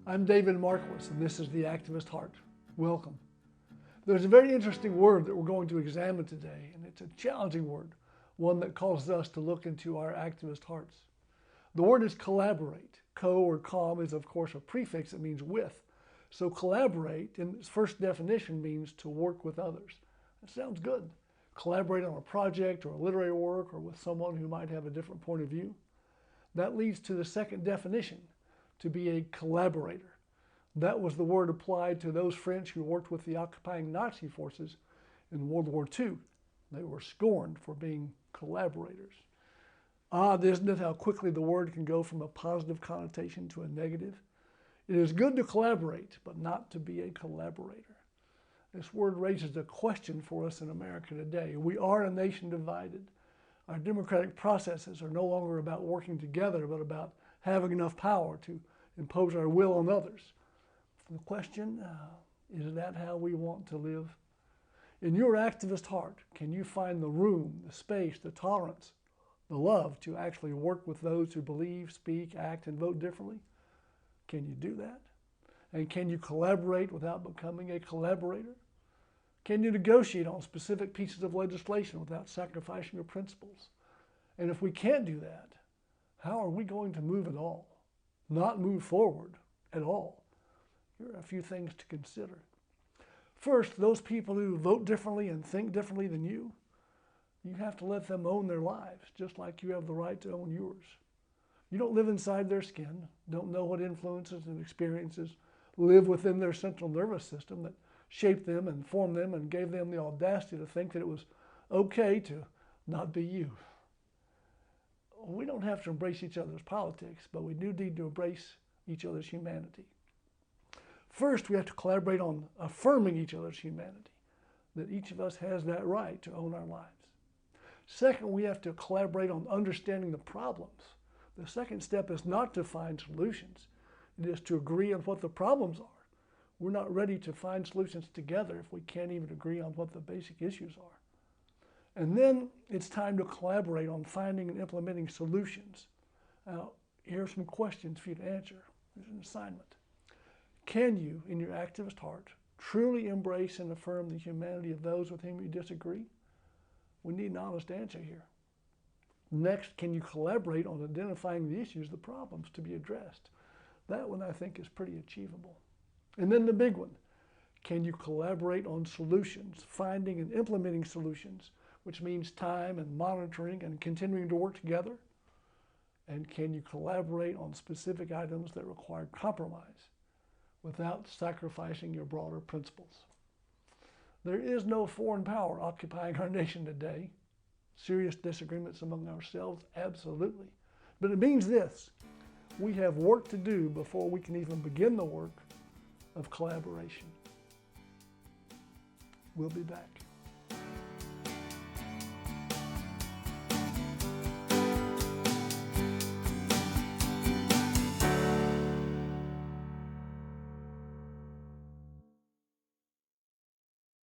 I'm David Marquis, and this is The Activist Heart. Welcome. There's a very interesting word that we're going to examine today, and it's a challenging word, one that causes us to look into our activist hearts. The word is collaborate. Co or com is, of course, a prefix that means with. So collaborate, in its first definition, means to work with others. That sounds good. Collaborate on a project or a literary work or with someone who might have a different point of view. That leads to the second definition, to be a collaborator. That was the word applied to those French who worked with the occupying Nazi forces in World War II. They were scorned for being collaborators. Odd, isn't it, how quickly the word can go from a positive connotation to a negative? It is good to collaborate, but not to be a collaborator. This word raises a question for us in America today. We are a nation divided. Our democratic processes are no longer about working together, but about having enough power to impose our will on others. The question, is that how we want to live? In your activist heart, can you find the room, the space, the tolerance, the love to actually work with those who believe, speak, act, and vote differently? Can you do that? And can you collaborate without becoming a collaborator? Can you negotiate on specific pieces of legislation without sacrificing your principles? And if we can't do that, how are we going to move at all? Not move forward at all. Here are a few things to consider. First, those people who vote differently and think differently than you have to let them own their lives, just like you have the right to own yours. You don't live inside their skin, don't know what influences and experiences live within their central nervous system that shaped them and formed them and gave them the audacity to think that it was okay to not be you. We don't have to embrace each other's politics, but we do need to embrace each other's humanity. First, we have to collaborate on affirming each other's humanity, that each of us has that right to own our lives. Second, we have to collaborate on understanding the problems. The second step is not to find solutions. It is to agree on what the problems are. We're not ready to find solutions together if we can't even agree on what the basic issues are. And then it's time to collaborate on finding and implementing solutions. Now, here are some questions for you to answer. There's an assignment. Can you, in your activist heart, truly embrace and affirm the humanity of those with whom you disagree? We need an honest answer here. Next, can you collaborate on identifying the issues, the problems to be addressed? That one I think is pretty achievable. And then the big one, can you collaborate on solutions, finding and implementing solutions, which means time and monitoring and continuing to work together? And can you collaborate on specific items that require compromise without sacrificing your broader principles? There is no foreign power occupying our nation today. Serious disagreements among ourselves, absolutely. But it means this: we have work to do before we can even begin the work of collaboration. We'll be back.